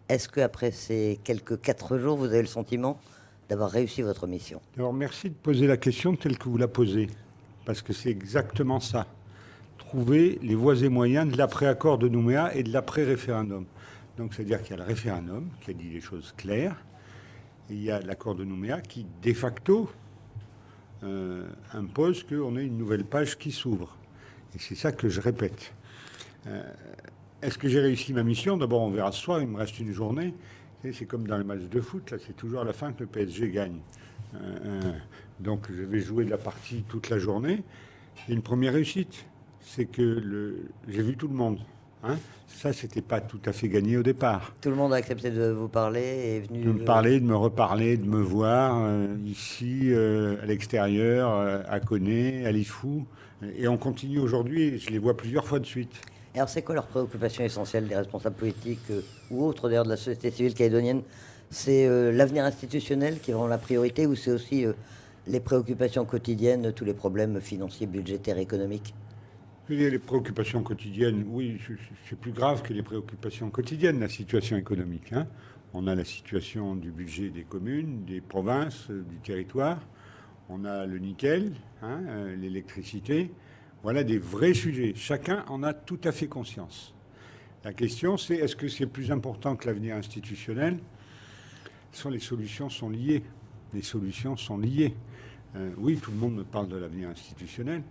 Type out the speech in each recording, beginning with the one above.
Est-ce qu'après ces quelques 4 jours, vous avez le sentiment d'avoir réussi votre mission? Alors merci de poser la question telle que vous la posez, parce que c'est exactement ça. Trouver les voies et moyens de l'après-accord de Nouméa et de l'après-référendum. Donc c'est-à-dire qu'il y a le référendum qui a dit les choses claires, et il y a l'accord de Nouméa qui, de facto, impose qu'on ait une nouvelle page qui s'ouvre. Et c'est ça que je répète. Est-ce que j'ai réussi ma mission? D'abord, on verra ce soir, il me reste une journée. C'est comme dans les matchs de foot, là, c'est toujours à la fin que le PSG gagne. Donc je vais jouer de la partie toute la journée. Et une première réussite, c'est que j'ai vu tout le monde. Hein, ça, c'était pas tout à fait gagné au départ. Tout le monde a accepté de vous parler et est venu... De me parler, de me reparler, de me voir ici, à l'extérieur, à Koné, à Lifou. Et on continue aujourd'hui, je les vois plusieurs fois de suite. Alors, c'est quoi leur préoccupation essentielle des responsables politiques ou autres, d'ailleurs, de la société civile calédonienne? C'est l'avenir institutionnel qui est vraiment la priorité ou c'est aussi les préoccupations quotidiennes, tous les problèmes financiers, budgétaires, économiques? Les préoccupations quotidiennes, oui, c'est plus grave que les préoccupations quotidiennes, la situation économique. Hein. On a la situation du budget des communes, des provinces, du territoire. On a le nickel, hein, l'électricité. Voilà des vrais sujets. Chacun en a tout à fait conscience. La question, c'est est-ce que c'est plus important que l'avenir institutionnel? Les solutions sont liées. Les solutions sont liées. Oui, tout le monde me parle de l'avenir institutionnel,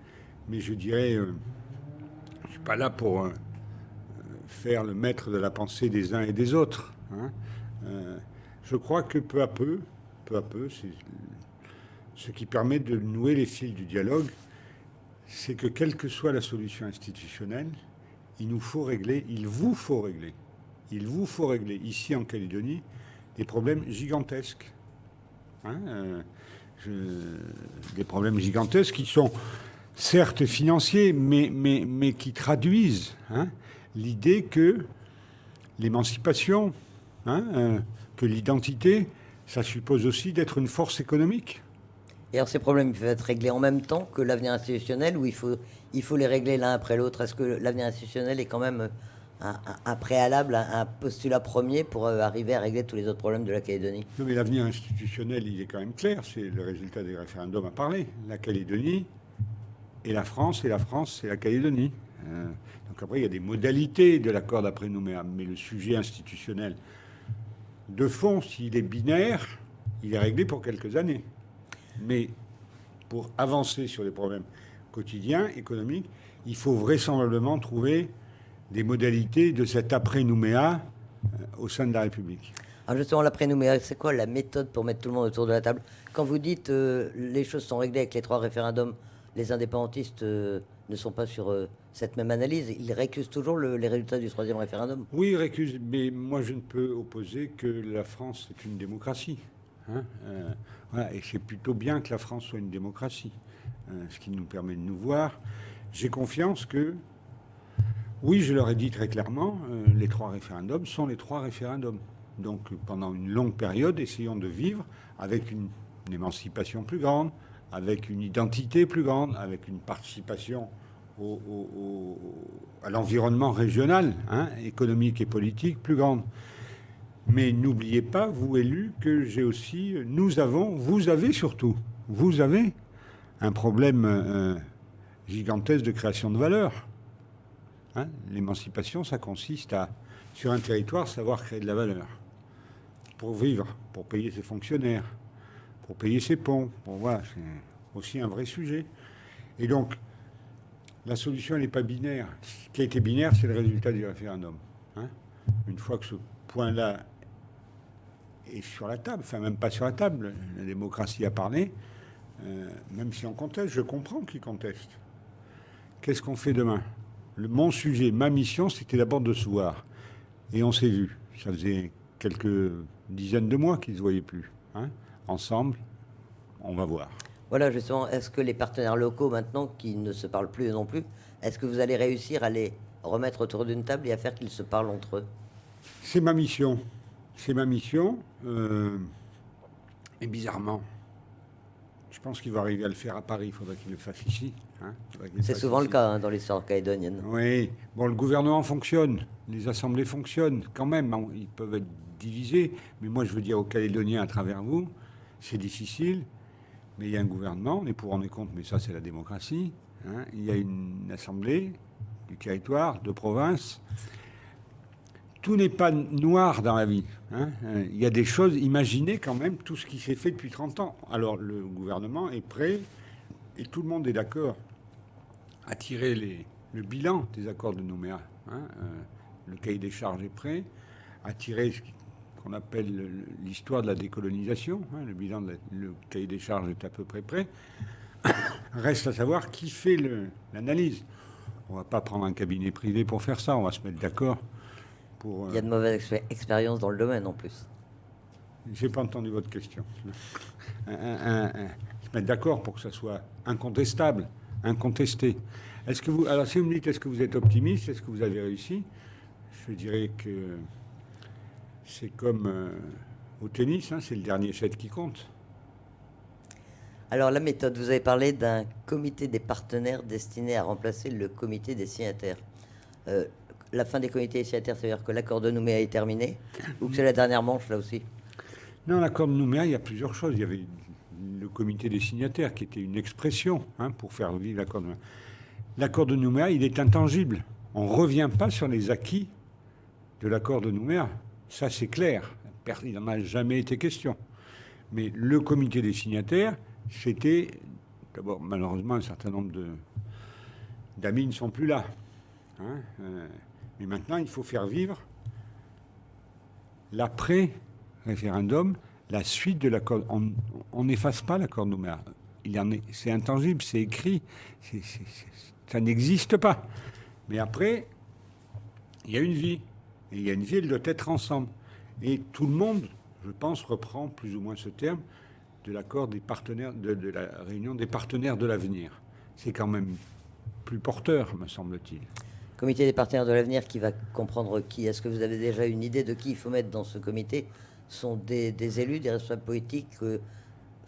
mais je dirais, je ne suis pas là pour faire le maître de la pensée des uns et des autres. Hein. Je crois que peu à peu, c'est ce qui permet de nouer les fils du dialogue, c'est que quelle que soit la solution institutionnelle, il vous faut régler ici en Calédonie des problèmes gigantesques. Hein, des problèmes gigantesques qui sont certes financiers, mais qui traduisent l'idée que l'émancipation, que l'identité, ça suppose aussi d'être une force économique. Et alors, ces problèmes peuvent être réglés en même temps que l'avenir institutionnel ou il faut les régler l'un après l'autre? Est-ce que l'avenir institutionnel est quand même un préalable, un postulat premier pour arriver à régler tous les autres problèmes de la Calédonie? Non, mais l'avenir institutionnel, il est quand même clair. C'est le résultat des référendums à parler. La Calédonie et la France, et la France, c'est la Calédonie. Donc après, il y a des modalités de l'accord d'après Nouméa. Mais le sujet institutionnel de fond, s'il est binaire, il est réglé pour quelques années. Mais pour avancer sur les problèmes quotidiens, économiques, il faut vraisemblablement trouver des modalités de cet après-Nouméa au sein de la République. Alors justement, l'après-Nouméa, c'est quoi la méthode pour mettre tout le monde autour de la table? Quand vous dites les choses sont réglées avec les 3 référendums, les indépendantistes ne sont pas sur cette même analyse. Ils récusent toujours les résultats du 3e référendum. Oui, ils récusent, mais moi je ne peux opposer que la France est une démocratie. Hein, voilà, et c'est plutôt bien que la France soit une démocratie, ce qui nous permet de nous voir. J'ai confiance que, oui, je leur ai dit très clairement, les 3 référendums sont les 3 référendums. Donc pendant une longue période, essayons de vivre avec une émancipation plus grande, avec une identité plus grande, avec une participation à l'environnement régional, économique et politique plus grande. Mais n'oubliez pas, vous élus, que j'ai aussi, vous avez surtout, vous avez un problème gigantesque de création de valeur. L'émancipation, ça consiste à, sur un territoire, savoir créer de la valeur. Pour vivre, pour payer ses fonctionnaires, pour payer ses ponts. Bon, voilà, c'est aussi un vrai sujet. Et donc, la solution, elle n'est pas binaire. Ce qui a été binaire, c'est le résultat du référendum. Une fois que ce point-là est sur la table, enfin même pas sur la table, la démocratie a parlé, même si on conteste, je comprends qu'ils contestent. Qu'est-ce qu'on fait demain? Mon sujet, ma mission, c'était d'abord de se voir. Et on s'est vu. Ça faisait quelques dizaines de mois qu'ils ne se voyaient plus. Ensemble, on va voir. Voilà, justement, est-ce que les partenaires locaux, maintenant, qui ne se parlent plus non plus, est-ce que vous allez réussir à les remettre autour d'une table et à faire qu'ils se parlent entre eux? C'est ma mission. C'est ma mission. Et bizarrement, je Je pense qu'il va arriver à le faire à Paris. Il faudrait qu'il le fasse ici. Hein. C'est souvent le cas dans l'histoire calédonienne. Oui. Bon, le gouvernement fonctionne. Les assemblées fonctionnent quand même. Ils peuvent être divisés. Mais moi, je veux dire aux Calédoniens à travers vous, c'est difficile. Mais il y a un gouvernement, on est pour, on est contre, mais ça, c'est la démocratie. Hein. Il y a une assemblée du territoire, de province. Tout n'est pas noir dans la vie. Hein. Il y a des choses, imaginez quand même tout ce qui s'est fait depuis 30 ans. Alors le gouvernement est prêt, et tout le monde est d'accord, à tirer le bilan des accords de Nouméa. Hein. Le cahier des charges est prêt, à tirer ce qu'on appelle l'histoire de la décolonisation. Hein. Le cahier des charges est à peu près prêt. Reste à savoir qui fait l'analyse. On ne va pas prendre un cabinet privé pour faire ça, on va se mettre d'accord. Il y a de mauvaises expériences dans le domaine en plus. Je n'ai pas entendu votre question. Se mettre d'accord pour que ça soit incontestable, incontesté. Alors si vous me dites est-ce que vous êtes optimiste, est-ce que vous avez réussi, je dirais que c'est comme au tennis, hein, c'est le dernier set qui compte. Alors la méthode, vous avez parlé d'un comité des partenaires destiné à remplacer le comité des signataires. La fin des comités signataires, c'est-à-dire que l'accord de Nouméa est terminé, ou que c'est la dernière manche, là aussi? Non, l'accord de Nouméa, il y a plusieurs choses. Il y avait le comité des signataires, qui était une expression pour faire vivre l'accord de Nouméa. L'accord de Nouméa, il est intangible. On ne revient pas sur les acquis de l'accord de Nouméa. Ça, c'est clair. Il n'en a jamais été question. Mais le comité des signataires, c'était... D'abord, malheureusement, un certain nombre d'amis ne sont plus là. Hein, mais maintenant, il faut faire vivre l'après-référendum, la suite de l'accord. On n'efface pas l'accord de Nouméa. C'est intangible, c'est écrit, ça n'existe pas. Mais après, il y a une vie. Et il y a une vie, elle doit être ensemble. Et tout le monde, je pense, reprend plus ou moins ce terme de l'accord des partenaires, de la réunion des partenaires de l'avenir. C'est quand même plus porteur, me semble-t-il. Comité des partenaires de l'avenir qui va comprendre qui? Est-ce que vous avez déjà une idée de qui il faut mettre dans ce comité? Ce sont des élus, des responsables politiques,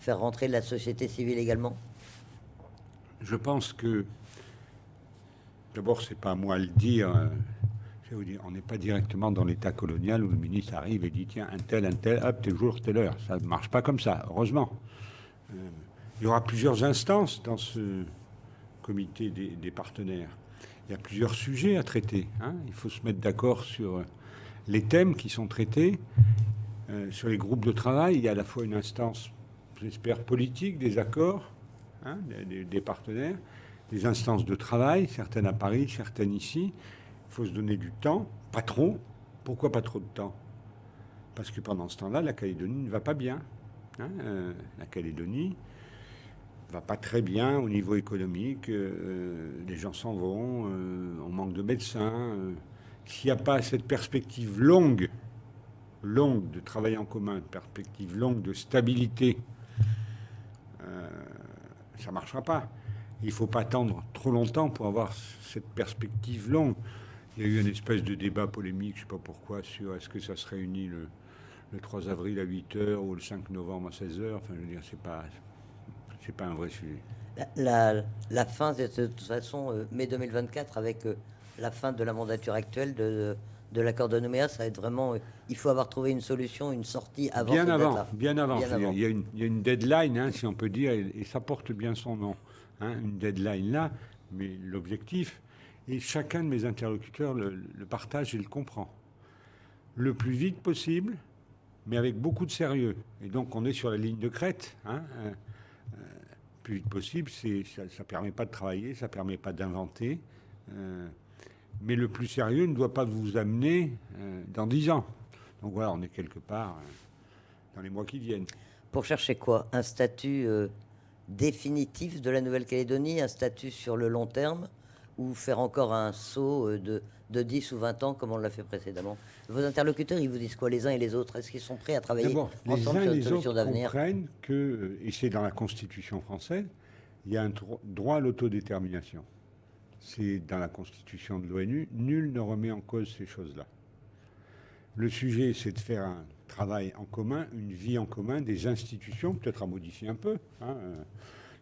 faire rentrer la société civile également? Je pense que, d'abord, c'est pas à moi à le dire. Je vais vous dire, on n'est pas directement dans l'état colonial où le ministre arrive et dit tiens, un tel, hop, tel jour, telle heure. Ça ne marche pas comme ça, heureusement. Il y aura plusieurs instances dans ce comité des partenaires. Il y a plusieurs sujets à traiter. Hein. Il faut se mettre d'accord sur les thèmes qui sont traités, sur les groupes de travail. Il y a à la fois une instance, j'espère, politique des accords des partenaires, des instances de travail, certaines à Paris, certaines ici. Il faut se donner du temps, pas trop. Pourquoi pas trop de temps? Parce que pendant ce temps-là, la Calédonie ne va pas bien. Hein. La Calédonie va pas très bien au niveau économique. Les gens s'en vont, on manque de médecins. S'il n'y a pas cette perspective longue de travail en commun, une perspective longue de stabilité, ça ne marchera pas. Il ne faut pas attendre trop longtemps pour avoir cette perspective longue. Il y a eu une espèce de débat polémique, je ne sais pas pourquoi, sur est-ce que ça se réunit le 3 avril à 8h ou le 5 novembre à 16h. Enfin, je veux dire, c'est pas un vrai sujet. La fin, de toute façon, mai 2024, avec la fin de la mandature actuelle de l'accord de Nouméa, ça va être vraiment... il faut avoir trouvé une solution, une sortie avant bien cette avant, date-là. Bien avant. Il y a une deadline, hein, si on peut dire, et ça porte bien son nom. Hein, une deadline là, mais l'objectif, et chacun de mes interlocuteurs le partage et le comprend. Le plus vite possible, mais avec beaucoup de sérieux. Et donc on est sur la ligne de crête. Hein, plus vite possible, ça ne permet pas de travailler, ça ne permet pas d'inventer. Mais le plus sérieux ne doit pas vous amener dans 10 ans. Donc voilà, on est quelque part dans les mois qui viennent. Pour chercher quoi? Un statut définitif de la Nouvelle-Calédonie, un statut sur le long terme, ou faire encore un saut de 10 ou 20 ans comme on l'a fait précédemment? Vos interlocuteurs, ils vous disent quoi les uns et les autres? Est-ce qu'ils sont prêts à travailler ensemble sur une solution d'avenir? Les uns et les autres comprennent que, et c'est dans la Constitution française, il y a un droit à l'autodétermination. C'est dans la Constitution de l'ONU, nul ne remet en cause ces choses-là. Le sujet, c'est de faire un travail en commun, une vie en commun, des institutions, peut-être à modifier un peu, hein,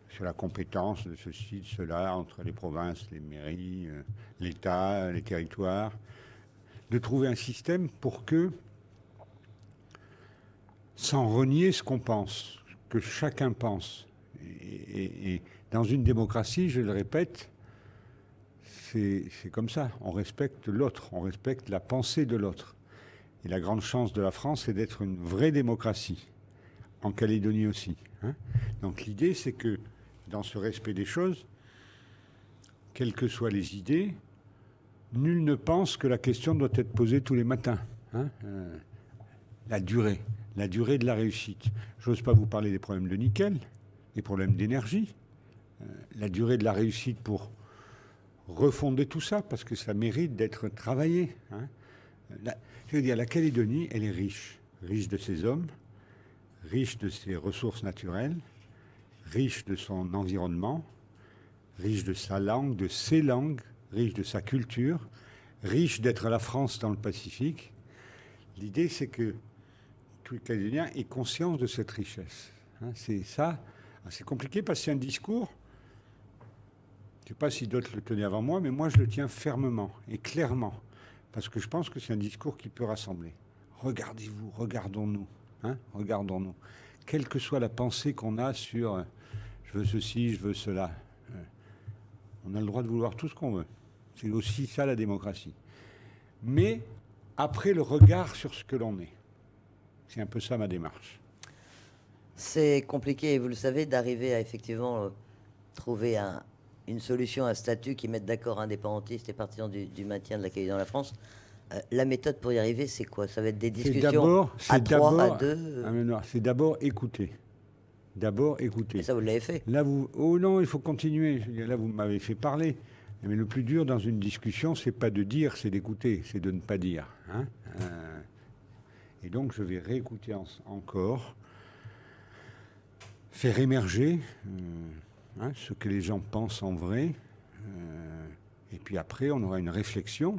sur la compétence de ceci, de cela, entre les provinces, les mairies, l'État, les territoires, de trouver un système pour que, sans renier ce qu'on pense, que chacun pense, et dans une démocratie, je le répète, c'est comme ça, on respecte l'autre, on respecte la pensée de l'autre. Et la grande chance de la France, c'est d'être une vraie démocratie, en Calédonie aussi. Hein. Donc l'idée, c'est que dans ce respect des choses, quelles que soient les idées, nul ne pense que la question doit être posée tous les matins. Hein. La durée de la réussite. J'ose pas vous parler des problèmes de nickel, des problèmes d'énergie, la durée de la réussite pour refonder tout ça, parce que ça mérite d'être travaillé. Hein. Je veux dire, la Calédonie, elle est riche de ses hommes, riche de ses ressources naturelles, riche de son environnement, riche de sa langue, de ses langues, riche de sa culture, riche d'être la France dans le Pacifique. L'idée, c'est que tout le Calédonien ait conscience de cette richesse. Hein, c'est ça. C'est compliqué parce que c'est un discours. Je ne sais pas si d'autres le tenaient avant moi, mais moi, je le tiens fermement et clairement. Parce que je pense que c'est un discours qui peut rassembler. Regardez-vous, regardons-nous. Hein, regardons-nous. Quelle que soit la pensée qu'on a sur je veux ceci, je veux cela. On a le droit de vouloir tout ce qu'on veut. C'est aussi ça la démocratie. Mais après le regard sur ce que l'on est. C'est un peu ça ma démarche. C'est compliqué, vous le savez, d'arriver à effectivement trouver une solution, un statut qui mette d'accord indépendantistes et partisans du maintien de la Calédonie dans la France. La méthode pour y arriver, c'est quoi? Ça va être des discussions à trois, à deux C'est d'abord écouter. D'abord écouter. Et ça, vous l'avez fait. Là, oh non, il faut continuer. Là, vous m'avez fait parler. Mais le plus dur dans une discussion, c'est pas de dire, c'est d'écouter, c'est de ne pas dire. Hein. Et donc, je vais réécouter encore, faire émerger ce que les gens pensent en vrai. Et puis après, on aura une réflexion.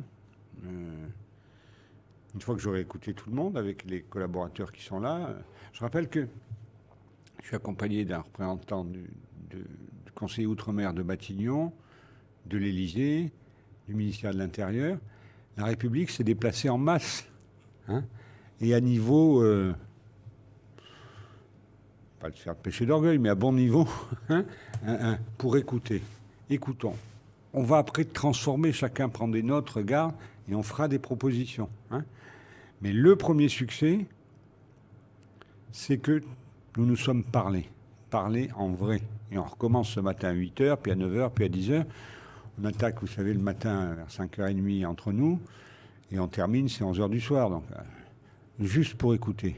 Une fois que j'aurai écouté tout le monde, avec les collaborateurs qui sont là, je rappelle que je suis accompagné d'un représentant du conseiller outre-mer de Matignon, de l'Élysée, du ministère de l'Intérieur. La République s'est déplacée en masse. Hein, et à niveau, pas de faire de péché d'orgueil, mais à bon niveau, pour écouter. Écoutons. On va après transformer, chacun prend des notes, regarde, et on fera des propositions. Hein. Mais le premier succès, c'est que nous nous sommes parlé en vrai. Et on recommence ce matin à 8h, puis à 9h, puis à 10h. On attaque, vous savez, le matin vers 5h30 entre nous, et on termine, c'est 11h du soir. Donc, juste pour écouter.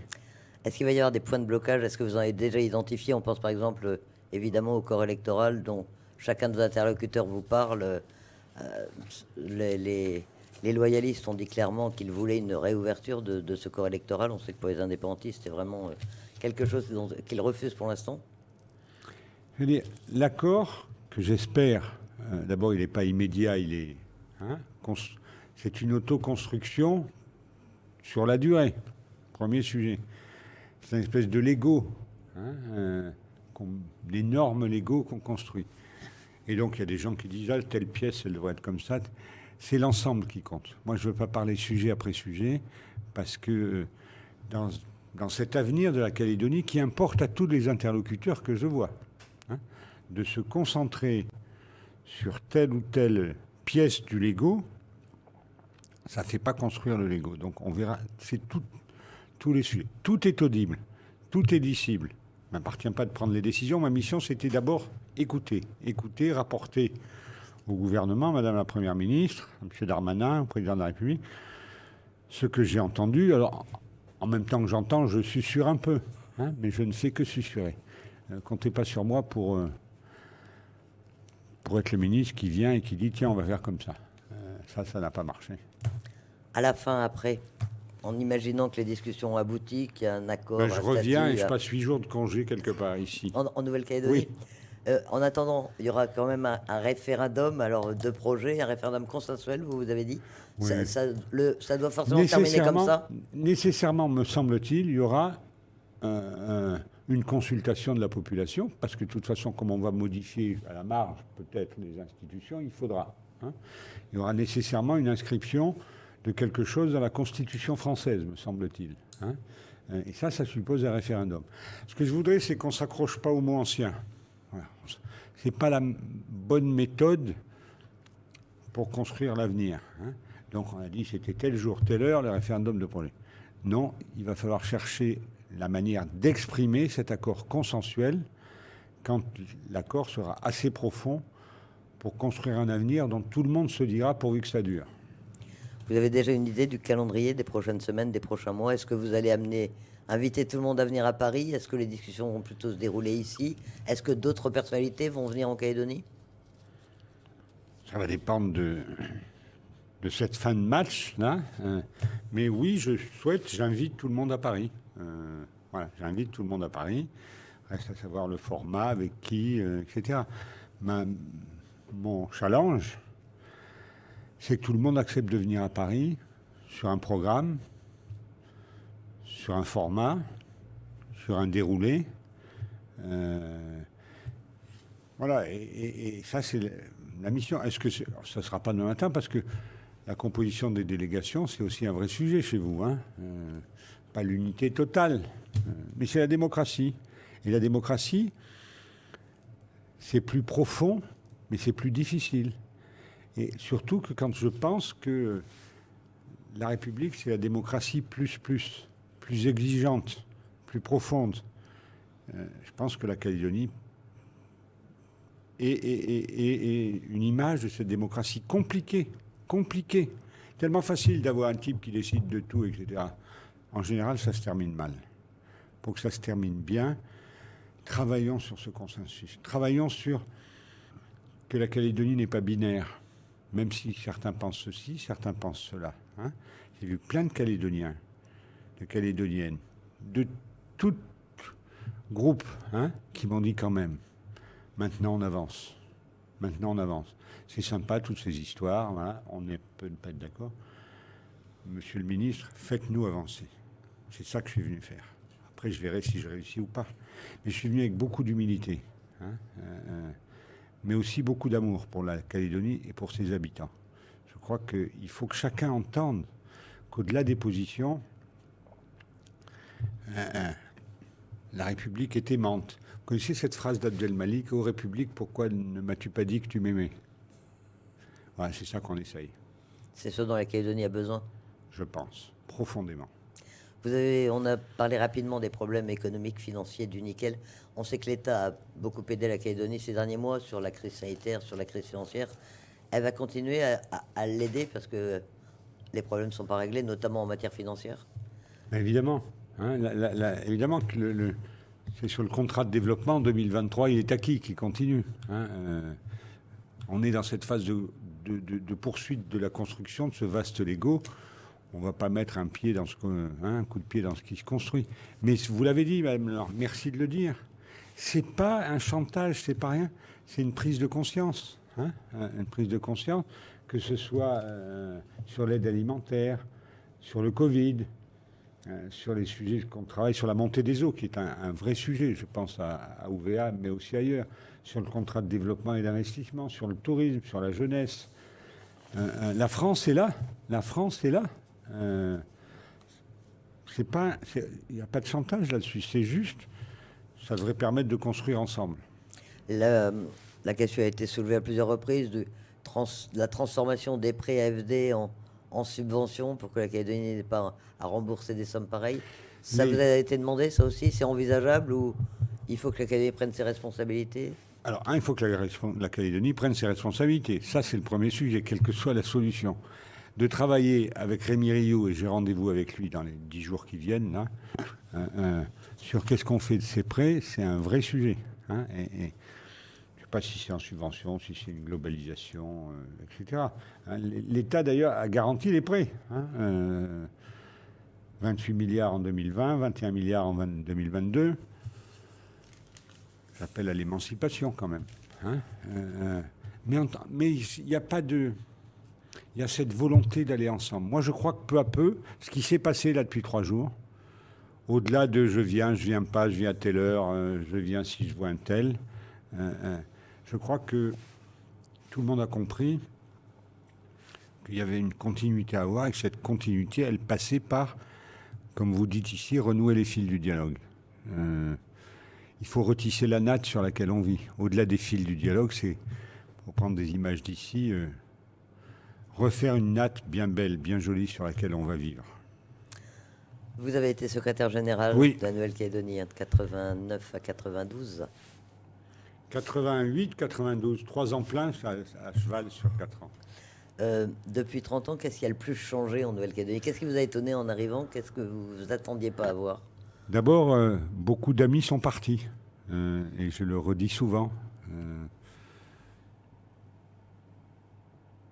Est-ce qu'il va y avoir des points de blocage? Est-ce que vous en avez déjà identifié? On pense par exemple, évidemment, au corps électoral dont chacun de vos interlocuteurs vous parle. Les loyalistes ont dit clairement qu'ils voulaient une réouverture de ce corps électoral. On sait que pour les indépendantistes, c'est vraiment quelque chose qu'ils refusent pour l'instant. Je veux dire, l'accord que j'espère, d'abord il n'est pas immédiat, il est, c'est une autoconstruction sur la durée. Premier sujet. C'est une espèce de Lego, d'énormes Lego qu'on construit. Et donc il y a des gens qui disent telle pièce elle devrait être comme ça. C'est l'ensemble qui compte. Moi je ne veux pas parler sujet après sujet parce que dans cet avenir de la Calédonie qui importe à tous les interlocuteurs que je vois, de se concentrer sur telle ou telle pièce du Lego, ça ne fait pas construire le Lego. Donc on verra, c'est tous les sujets. Tout est audible, tout est dissible. Il ne m'appartient pas de prendre les décisions. Ma mission, c'était d'abord écouter, rapporter au gouvernement, Madame la Première ministre, M. Darmanin, Président de la République, ce que j'ai entendu. Alors, en même temps que j'entends, je susurre un peu, mais je ne fais que susurrer. Comptez pas sur moi pour être le ministre qui vient et qui dit « Tiens, on va faire comme ça ». Ça n'a pas marché. À la fin, après, en imaginant que les discussions ont abouti, qu'il y a un accord... Je reviens et je passe 8 jours de congé quelque part ici. En Nouvelle-Calédonie. Oui. En attendant, il y aura quand même un référendum, alors deux projets, un référendum consensuel, vous avez dit. Oui. Ça doit forcément terminer comme ça. Nécessairement, me semble-t-il, il y aura une consultation de la population, parce que de toute façon, comme on va modifier à la marge peut-être les institutions, il faudra. Hein. Il y aura nécessairement une inscription de quelque chose dans la Constitution française, me semble-t-il. Hein. Et ça suppose un référendum. Ce que je voudrais, c'est qu'on ne s'accroche pas au mot ancien. Voilà. Ce n'est pas la bonne méthode pour construire l'avenir. Hein. Donc on a dit c'était tel jour, telle heure, le référendum de projet. Non, il va falloir chercher la manière d'exprimer cet accord consensuel quand l'accord sera assez profond pour construire un avenir dont tout le monde se dira pourvu que ça dure. Vous avez déjà une idée du calendrier des prochaines semaines, des prochains mois? Est-ce que vous allez inviter tout le monde à venir à Paris? Est-ce que les discussions vont plutôt se dérouler ici? Est-ce que d'autres personnalités vont venir en Calédonie? Ça va dépendre de cette fin de match, là. Mais oui, j'invite tout le monde à Paris. Voilà, j'invite tout le monde à Paris. Reste à savoir le format, avec qui, etc. Mon challenge, c'est que tout le monde accepte de venir à Paris sur un programme, sur un format, sur un déroulé. Voilà, et ça, c'est la mission. Est-ce que ça ne sera pas demain matin? Parce que la composition des délégations, c'est aussi un vrai sujet chez vous. Hein. Pas l'unité totale, mais c'est la démocratie. Et la démocratie, c'est plus profond, mais c'est plus difficile. Et surtout que quand je pense que la République, c'est la démocratie plus exigeante, plus profonde. Je pense que la Calédonie est une image de cette démocratie compliquée. Tellement facile d'avoir un type qui décide de tout, etc. En général, ça se termine mal. Pour que ça se termine bien, travaillons sur ce consensus. Travaillons sur que la Calédonie n'est pas binaire. Même si certains pensent ceci, certains pensent cela. Hein. J'ai vu plein de Calédoniens, de Calédoniennes, de tout groupe, hein, qui m'ont dit quand même, maintenant on avance. Maintenant on avance. C'est sympa toutes ces histoires, voilà, on peut ne pas être d'accord. Monsieur le ministre, faites-nous avancer. C'est ça que je suis venu faire. Après je verrai si je réussis ou pas. Mais je suis venu avec beaucoup d'humilité. Hein, mais aussi beaucoup d'amour pour la Calédonie et pour ses habitants. Je crois qu'il faut que chacun entende qu'au-delà des positions, la République est aimante. Vous connaissez cette phrase d'Abdel Malik, « Ô République, pourquoi ne m'as-tu pas dit que tu m'aimais ?» Voilà, c'est ça qu'on essaye. C'est ce dont la Calédonie a besoin? Je pense, profondément. On a parlé rapidement des problèmes économiques, financiers du nickel. On sait que l'État a beaucoup aidé la Calédonie ces derniers mois sur la crise sanitaire, sur la crise financière. Elle va continuer à l'aider parce que les problèmes ne sont pas réglés, notamment en matière financière. Évidemment. Hein, évidemment que c'est sur le contrat de développement 2023, il est acquis, qui continue. Hein, on est dans cette phase de poursuite de la construction de ce vaste Lego. On ne va pas mettre un coup de pied dans ce qui se construit. Mais vous l'avez dit, madame, alors, merci de le dire. C'est pas un chantage, c'est pas rien. C'est une prise de conscience. Hein, une prise de conscience, que ce soit sur l'aide alimentaire, sur le Covid, sur les sujets qu'on travaille sur la montée des eaux, qui est un vrai sujet, je pense à UVA, mais aussi ailleurs, sur le contrat de développement et d'investissement, sur le tourisme, sur la jeunesse. La France est là. La France est là. Il n'y a pas de chantage là-dessus, c'est juste, ça devrait permettre de construire ensemble. La question a été soulevée à plusieurs reprises de la transformation des prêts AFD en subventions pour que la Calédonie n'ait pas à rembourser des sommes pareilles. Ça vous a été demandé, ça aussi? C'est envisageable ou il faut que la Calédonie prenne ses responsabilités? Alors, il faut que la Calédonie prenne ses responsabilités. Ça, c'est le premier sujet, quelle que soit la solution. De travailler avec Rémi Rioux, et j'ai rendez-vous avec lui dans les 10 jours qui viennent, là, sur qu'est-ce qu'on fait de ces prêts, c'est un vrai sujet. Hein, et je ne sais pas si c'est en subvention, si c'est une globalisation, etc. Hein, l'État, d'ailleurs, a garanti les prêts. Hein, 28 milliards en 2020, 21 milliards en 2022. J'appelle à l'émancipation quand même. Hein. Mais il n'y a pas de... Il y a cette volonté d'aller ensemble. Moi, je crois que peu à peu, ce qui s'est passé là depuis 3 jours, au-delà de je viens pas, je viens à telle heure, je viens si je vois un tel, je crois que tout le monde a compris qu'il y avait une continuité à avoir et que cette continuité, elle passait par, comme vous dites ici, renouer les fils du dialogue. Il faut retisser la natte sur laquelle on vit. Au-delà des fils du dialogue, c'est, pour prendre des images d'ici, refaire une natte bien belle, bien jolie sur laquelle on va vivre. Vous avez été secrétaire général Oui. de la Nouvelle-Calédonie de 89 à 92. 88, 92, 3 ans pleins à cheval sur 4 ans. Depuis 30 ans, qu'est-ce qui a le plus changé en Nouvelle-Calédonie? Qu'est-ce qui vous a étonné en arrivant? Qu'est-ce que vous vous attendiez pas à voir? D'abord, beaucoup d'amis sont partis. Et je le redis souvent.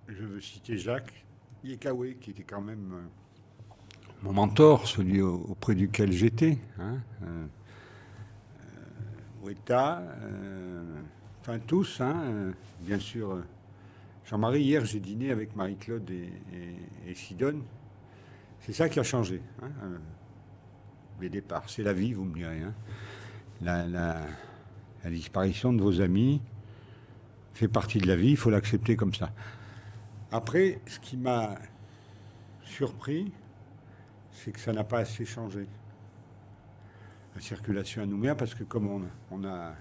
Je veux citer Jacques Yekawe, qui était quand même mon mentor, celui auprès duquel j'étais. Hein, Weta, enfin tous, hein, bien sûr. Jean-Marie, hier, j'ai dîné avec Marie-Claude et Sidone. C'est ça qui a changé. Hein, les départs, c'est la vie, vous me direz. Hein. La disparition de vos amis fait partie de la vie, il faut l'accepter comme ça. Après, ce qui m'a surpris, c'est que ça n'a pas assez changé. La circulation à Nouméa, parce que comme on a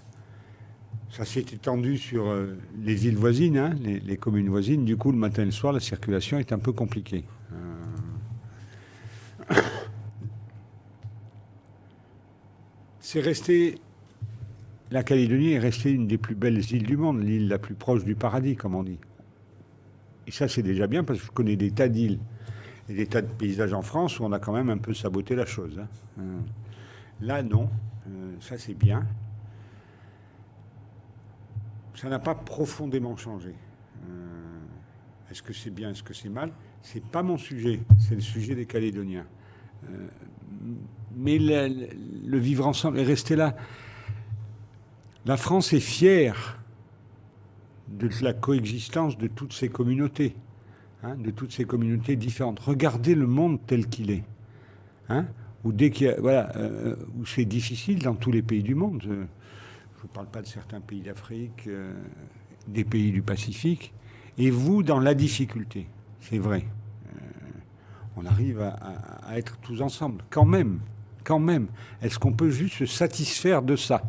ça s'est étendu sur les îles voisines, hein, les communes voisines, du coup, le matin et le soir, la circulation est un peu compliquée. C'est resté... La Calédonie est restée une des plus belles îles du monde, l'île la plus proche du paradis, comme on dit. Et ça, c'est déjà bien, parce que je connais des tas d'îles et des tas de paysages en France où on a quand même un peu saboté la chose. Hein. Là, non. Ça, c'est bien. Ça n'a pas profondément changé. Est-ce que c'est bien, est-ce que c'est mal? C'est pas mon sujet, c'est le sujet des Calédoniens. Mais le vivre ensemble est resté là. La France est fière de la coexistence de toutes ces communautés, hein, de toutes ces communautés différentes. Regardez le monde tel qu'il est, hein, où dès qu'il y a, voilà, où c'est difficile dans tous les pays du monde. Je ne parle pas de certains pays d'Afrique, des pays du Pacifique. Et vous, dans la difficulté, c'est vrai. On arrive à être tous ensemble. Quand même. Est-ce qu'on peut juste se satisfaire de ça?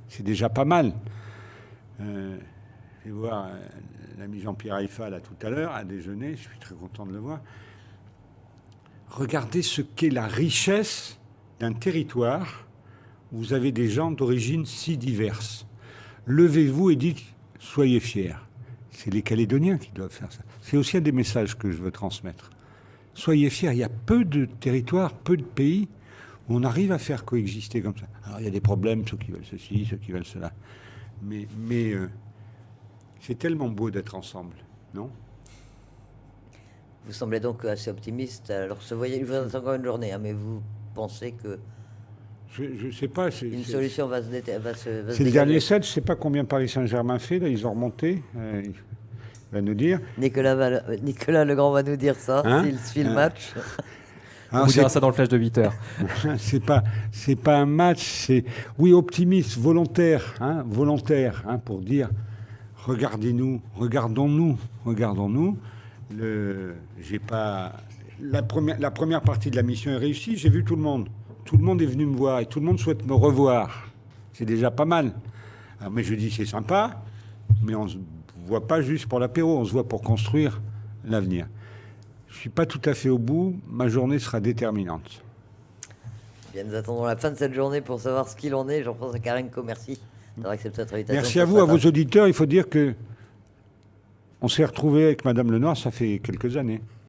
C'est déjà pas mal. Je vais voir l'ami Jean-Pierre Haïfa là tout à l'heure, à déjeuner. Je suis très content de le voir. Regardez ce qu'est la richesse d'un territoire où vous avez des gens d'origine si diverses. Levez-vous et dites « soyez fiers ». C'est les Calédoniens qui doivent faire ça. C'est aussi un des messages que je veux transmettre. Soyez fiers. Il y a peu de territoires, peu de pays où on arrive à faire coexister comme ça. Alors il y a des problèmes, ceux qui veulent ceci, ceux qui veulent cela. Mais c'est tellement beau d'être ensemble, non? Vous semblez donc assez optimiste. Alors, ce voyage, il vous reste encore une journée, hein, mais vous pensez que je ne sais pas. une solution va se dégager. C'est le dernier set. Je ne sais pas combien Paris Saint-Germain fait. Là, ils ont remonté. Il va nous dire. Nicolas Legrand va nous dire ça, hein, s'il suit le match. On vous dira ça dans le flash de 8 heures. c'est pas un match. C'est, oui, optimiste, volontaire, hein, pour dire regardons-nous. La première partie de la mission est réussie. J'ai vu tout le monde. Tout le monde est venu me voir et tout le monde souhaite me revoir. C'est déjà pas mal. Alors, mais je dis c'est sympa, mais on ne se voit pas juste pour l'apéro, on se voit pour construire l'avenir. Je ne suis pas tout à fait au bout, ma journée sera déterminante. Bien, nous attendons la fin de cette journée pour savoir ce qu'il en est. Jean-François Carenco, merci d'avoir accepté notre invitation. Merci à vous, à vos auditeurs. Il faut dire que on s'est retrouvés avec Madame Lenoir, ça fait quelques années.